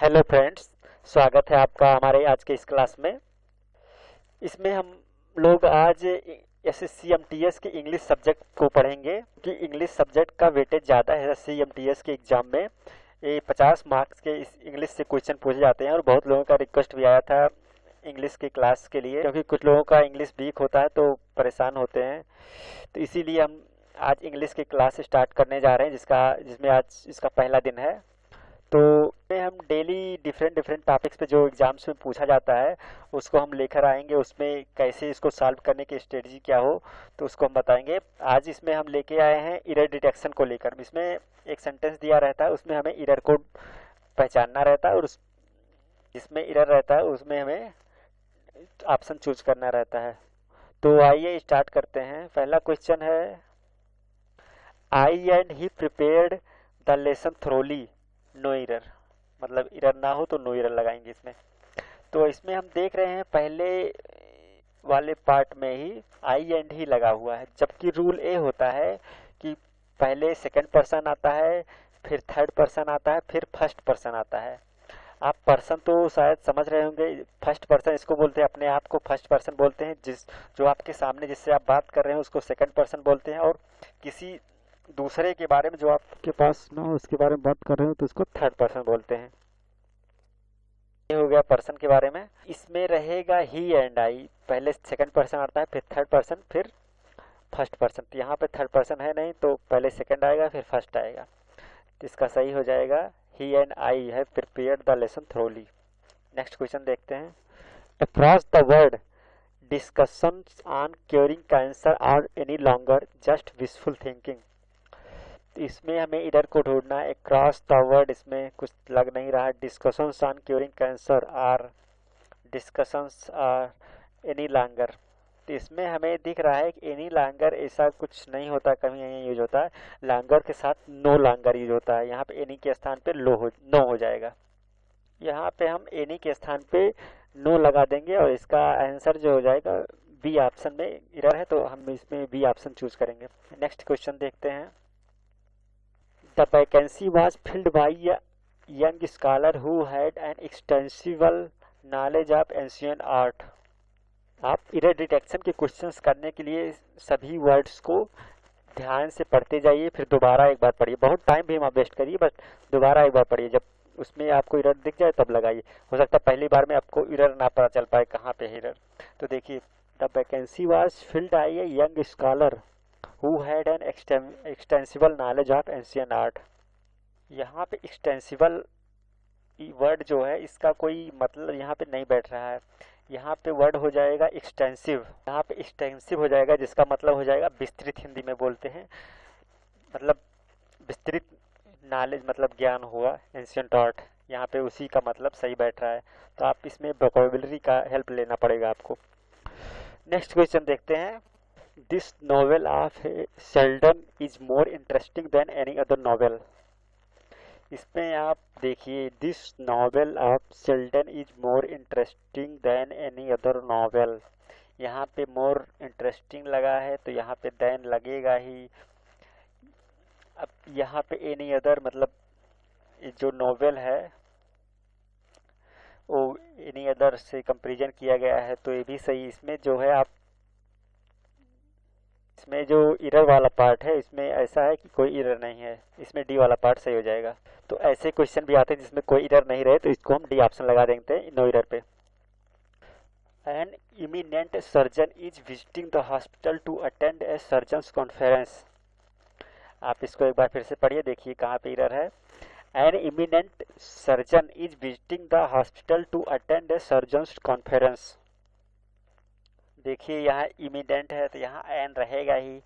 Hello friends, स्वागत है आपका हमारे आज के इस क्लास में। इसमें हम लोग आज एसएससी एमटीएस के इंग्लिश सब्जेक्ट को पढ़ेंगे कि इंग्लिश सब्जेक्ट का वेटेज ज़्यादा है एसएससी एमटीएस के एग्ज़ाम में। ये 50 मार्क्स के इस इंग्लिश से क्वेश्चन पूछे जाते हैं और बहुत लोगों का रिक्वेस्ट भी आया था इंग्लिश की क्लास के लिए, क्योंकि कुछ लोगों का इंग्लिश वीक होता है तो परेशान होते हैं। तो इसीलिए हम आज इंग्लिश की क्लास स्टार्ट करने जा रहे हैं जिसमें आज इसका पहला दिन है। तो में हम डेली डिफरेंट डिफरेंट टॉपिक्स पे जो एग्जाम्स में पूछा जाता है उसको हम लेकर आएंगे, उसमें कैसे इसको सॉल्व करने की स्ट्रेटजी क्या हो तो उसको हम बताएंगे। आज इसमें हम लेके आए हैं एरर डिटेक्शन को लेकर। इसमें एक सेंटेंस दिया रहता है, उसमें हमें एरर को पहचानना रहता है और उस जिसमें एरर रहता है उसमें हमें ऑप्शन चूज करना रहता है। तो आइए स्टार्ट करते हैं। पहला क्वेश्चन है, I and he prepared the lesson thoroughly, no error. मतलब एरर ना हो तो नो एरर लगाएंगे इसमें। तो इसमें हम देख रहे हैं पहले वाले पार्ट में ही आई एंड ही लगा हुआ है, जबकि रूल ए होता है कि पहले सेकंड पर्सन आता है, फिर थर्ड पर्सन आता है, फिर फर्स्ट पर्सन आता है। आप पर्सन तो शायद समझ रहे होंगे, फर्स्ट पर्सन इसको बोलते हैं, अपने आप को फर्स्ट पर्सन बोलते हैं। जो आपके सामने जिससे आप बात कर रहे हैं उसको सेकंड पर्सन बोलते हैं, और किसी दूसरे के बारे में जो आपके पास ना हो उसके बारे में बात कर रहे हो तो उसको थर्ड पर्सन बोलते हैं। ये हो गया पर्सन के बारे में। इसमें रहेगा ही एंड आई, पहले सेकंड पर्सन आता है, फिर थर्ड पर्सन, फिर फर्स्ट पर्सन। तो यहाँ पे थर्ड पर्सन है नहीं तो पहले सेकंड आएगा फिर फर्स्ट आएगा। तो इसका सही हो जाएगा he and I have prepared the lesson thoroughly. Next question देखते हैं। Across the world discussions on curing cancer are any longer just wishful thinking. इसमें हमें इधर को ढूंढना है। क्रॉस द वर्ड इसमें कुछ लग नहीं रहा। Discussions on curing cancer are discussions are any longer. तो इसमें हमें दिख रहा है कि एनी लॉन्गर ऐसा कुछ नहीं होता, कभी यहीं यूज होता है। लॉन्गर के साथ नो लॉन्गर यूज होता है। यहाँ पे एनी के स्थान पे नो हो जाएगा। यहाँ पे हम एनी के स्थान पे नो लगा देंगे और इसका आंसर जो हो जाएगा बी ऑप्शन में एरर है तो हम इसमें बी ऑप्शन चूज करेंगे। नेक्स्ट क्वेश्चन देखते हैं। The vacancy was filled by a young scholar who had an extensive knowledge of ancient art। आप एरर डिटेक्शन के क्वेश्चंस करने के लिए सभी वर्ड्स को ध्यान से पढ़ते जाइए, फिर दोबारा एक बार पढ़िए। बहुत टाइम भी मत वेस्ट करिए, बस दोबारा एक बार पढ़िए। जब उसमें आपको एरर दिख जाए तब लगाइए। हो सकता है पहली बार में आपको एरर ना पता चल पाए कहाँ पे एरर। तो देखिए, the vacancy was filled by a young scholar who had an extensive knowledge of ancient art। यहाँ पे extensive वर्ड जो है इसका कोई मतलब यहाँ पे नहीं बैठ रहा है। यहाँ पे वर्ड हो जाएगा एक्सटेंसिव। यहाँ पे एक्सटेंसिव हो जाएगा जिसका मतलब हो जाएगा विस्तृत, हिंदी में बोलते हैं। मतलब विस्तृत नॉलेज मतलब ज्ञान हुआ। एंशियंट आर्ट यहाँ पे उसी का मतलब सही बैठ रहा है। तो आप इसमें वोकैबुलरी का हेल्प लेना पड़ेगा आपको। नेक्स्ट क्वेश्चन देखते हैं। This novel of Sheldon is more interesting than any other novel। इसमें आप देखिए, This novel of Sheldon is more interesting than any other novel। यहाँ पे more interesting लगा है तो यहाँ पे than लगेगा ही। अब यहाँ पे any other मतलब जो नॉवेल है वो any other से कंपेरिजन किया गया है तो ये भी सही। इसमें जो है आप इसमें जो एरर वाला पार्ट है इसमें ऐसा है कि कोई एरर नहीं है, इसमें डी वाला पार्ट सही हो जाएगा। तो ऐसे क्वेश्चन भी आते हैं जिसमें कोई एरर नहीं रहे तो इसको हम डी ऑप्शन लगा देते हैं नो एरर पे। An eminent surgeon is visiting the hospital to attend a surgeons conference. आप इसको एक बार फिर से पढ़िए, देखिए कहाँ पे एरर है। An eminent surgeon is visiting the hospital to attend a surgeons conference. देखिए यहाँ इमिडेंट है तो यहाँ एन रहेगा ही,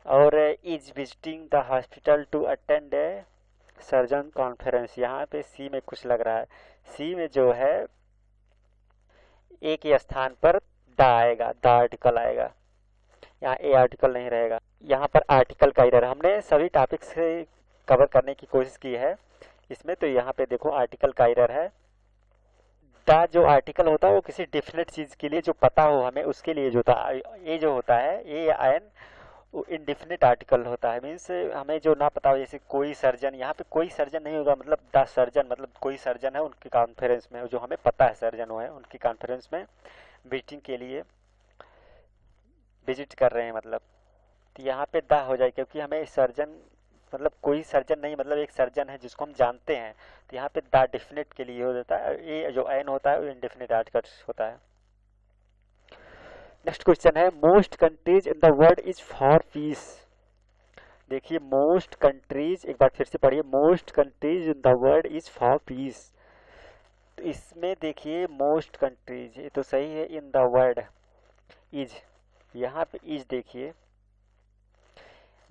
और is visiting the hospital to attend a surgeon conference. यहाँ पे सी में कुछ लग रहा है। सी में जो है ए के स्थान पर द आएगा, द आर्टिकल आएगा, यहाँ ए आर्टिकल नहीं रहेगा। यहाँ पर आर्टिकल का एरर हमने सभी टॉपिक से कवर करने की कोशिश की है इसमें। तो यहाँ पे देखो आर्टिकल का एरर है। द जो आर्टिकल होता है वो किसी डिफिनेट चीज के लिए जो पता हो हमें उसके लिए जो होता है। ये जो होता है ए या एन वो इंडिफिनिट आर्टिकल होता है, मीन्स हमें जो ना पता हो, जैसे कोई सर्जन, यहाँ पे कोई सर्जन नहीं होगा, मतलब द सर्जन, मतलब कोई सर्जन है उनकी कॉन्फ्रेंस में, जो हमें पता है सर्जन हुआ है उनकी कॉन्फ्रेंस में मीटिंग के लिए विजिट कर रहे हैं, मतलब तो यहाँ पे द हो जाए, क्योंकि हमें सर्जन मतलब कोई सर्जन नहीं, मतलब एक सर्जन है जिसको हम जानते हैं, तो यहाँ पे द डेफिनेट के लिए हो जाता है, ये जो एन होता है वो इंडेफिनिट आर्टिकल होता है। नेक्स्ट क्वेश्चन है most countries in the world is for piece. देखिए मोस्ट कंट्रीज, एक बार फिर से पढ़िए, most countries in the world is for piece. तो इसमें देखिए मोस्ट कंट्रीज, ये तो सही है, इन द वर्ल्ड इज, यहाँ पे इज देखिए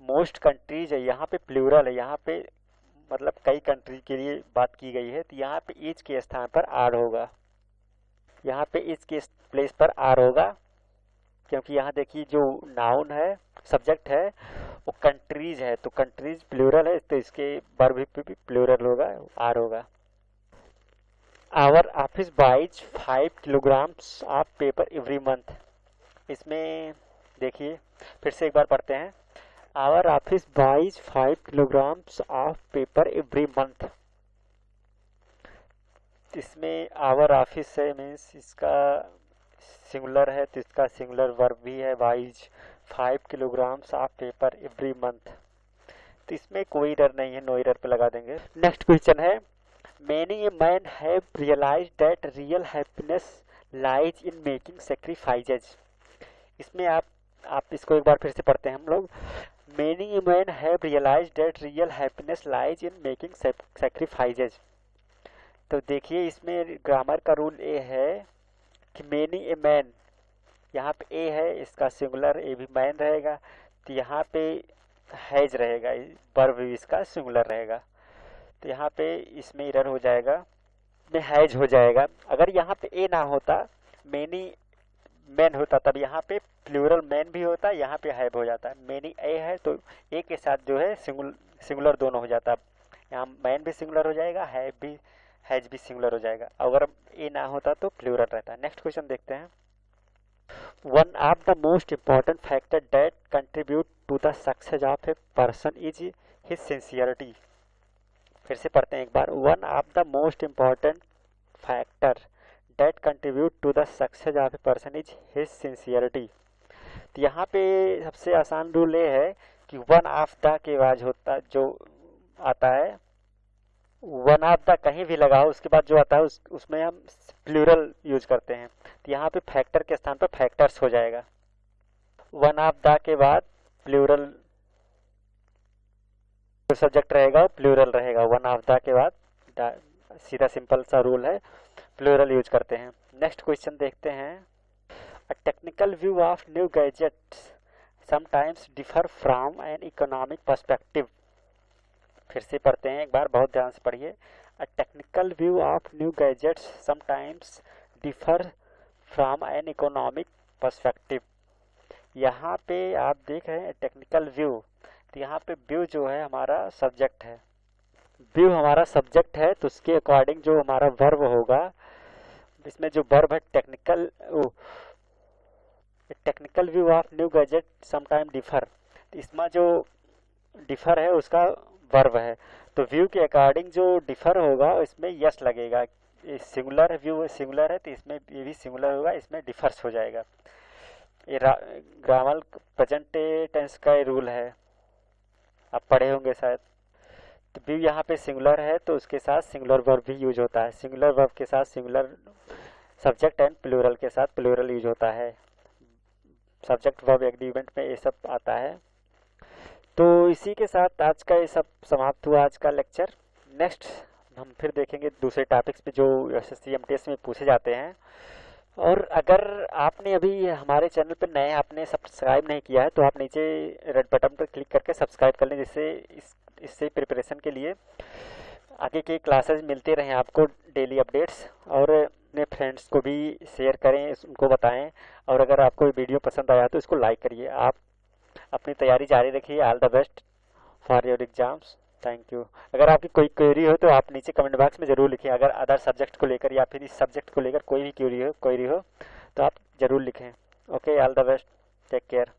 मोस्ट कंट्रीज है, यहाँ पे प्लूरल है, यहाँ पे मतलब कई कंट्री के लिए बात की गई है, तो यहाँ पे इज के स्थान पर आर होगा, यहाँ पे इज के प्लेस पर आर होगा, क्योंकि यहाँ देखिए जो नाउन है सब्जेक्ट है वो कंट्रीज है, तो कंट्रीज प्लूरल है, तो इसके वर्ब पे भी प्लूरल होगा, आर होगा। Our office buys 5 kilograms of paper every month. इसमें देखिए फिर से एक बार पढ़ते हैं, our office buys 5 kilograms of paper every month. इसमें आवर ऑफिस है, मीन्स इसका सिंगुलर है, तो इसका सिंगुलर वर्ब भी है, buys 5 kilograms of paper every month, तो इसमें कोई एरर नहीं है, नो एरर पे लगा देंगे। नेक्स्ट क्वेश्चन है many a man have realised that real happiness lies in making sacrifices. इसमें आप इसको एक बार फिर से पढ़ते हैं हम लोग, many a man have realised that real happiness lies in making sacrifices. तो देखिए इसमें ग्रामर का रूल ये है कि मैनी ए मैन, यहाँ पे ए है, इसका सिंगुलर, ए भी मैन रहेगा, तो यहाँ पे हैज रहेगा, वर्ब भी इसका सिंगुलर रहेगा, तो यहाँ पे इसमें एरर हो जाएगा, में हैज हो जाएगा। अगर यहाँ पे ए ना होता, मैनी मैन होता, तब यहाँ पे प्लूरल मैन भी होता, यहाँ पे हैव हो जाता, मैनी ए है तो ए के साथ जो है सिंगुलर दोनों हो जाता, यहाँ मैन भी सिंगुलर हो जाएगा, हैव भी, हैज भी सिंगुलर हो जाएगा, अगर ए ना होता तो प्लूरल रहता। नेक्स्ट क्वेश्चन देखते हैं, one of the most important factor that contribute to the success of a person is his sincerity. फिर से पढ़ते हैं एक बार, one of the most important factor that contribute to the success of a person is his sincerity. तो यहाँ पे सबसे आसान रूल ये है कि वन ऑफ द के बाद होता जो आता है, वन ऑफ द कहीं भी लगाओ, उसके बाद जो आता है उसमें हम प्लूरल यूज करते हैं, तो यहाँ पे फैक्टर के स्थान पर फैक्टर्स हो जाएगा, वन ऑफ द के बाद प्लूरल जो सब्जेक्ट रहेगा प्लूरल रहेगा, वन ऑफ द के बाद, सीधा सिंपल सा रूल है, प्लूरल यूज करते हैं। नेक्स्ट क्वेश्चन देखते हैं, a technical view of new gadgets sometimes differ from an economic perspective. फिर से पढ़ते हैं एक बार, बहुत ध्यान से पढ़िए, a technical view of new gadgets sometimes differ from an economic perspective. यहाँ पे आप देख रहे हैं टेक्निकल व्यू, तो यहाँ पे व्यू जो है हमारा सब्जेक्ट है, व्यू हमारा सब्जेक्ट है, तो उसके अकॉर्डिंग जो हमारा वर्ब होगा, इसमें जो वर्ब है technical view of new gadget sometime differ, तो इसमें जो डिफर है उसका वर्ब है, तो व्यू के अकॉर्डिंग जो डिफर होगा इसमें यस लगेगा, सिंगुलर है, व्यू सिंगुलर है तो इसमें ये भी सिंगुलर होगा, इसमें डिफर्स हो जाएगा। ये ग्रामर प्रेजेंट टेंस का रूल है, आप पढ़े होंगे शायद। तो व्यू यहाँ पे सिंगुलर है तो उसके साथ सिंगुलर वर्ब भी यूज होता है, सिंगुलर वर्ब के साथ सिंगुलर सब्जेक्ट एंड प्लूरल के साथ प्लूरल यूज होता है, सब्जेक्ट वर्ब एग्रीमेंट में ये सब आता है। तो इसी के साथ आज का ये सब समाप्त हुआ आज का लेक्चर। नेक्स्ट हम फिर देखेंगे दूसरे टॉपिक्स पे जो SSC MTS में पूछे जाते हैं। और अगर आपने अभी हमारे चैनल पर नए, आपने सब्सक्राइब नहीं किया है, तो आप नीचे रेड बटन पर क्लिक करके सब्सक्राइब कर लें, जिससे इससे प्रिपरेशन के लिए आगे के क्लासेस मिलते रहें आपको डेली अपडेट्स, और अपने फ्रेंड्स को भी शेयर करें, उनको बताएं, और अगर आपको वीडियो पसंद आया तो इसको लाइक करिए। आप अपनी तैयारी जारी रखिए। All the best for your exams. Thank you. अगर आपकी कोई क्वेरी हो तो आप नीचे कमेंट बॉक्स में ज़रूर लिखें, अगर अदर सब्जेक्ट को लेकर या फिर इस सब्जेक्ट को लेकर कोई भी क्वेरी हो तो आप ज़रूर लिखें। Okay, all the best, take care.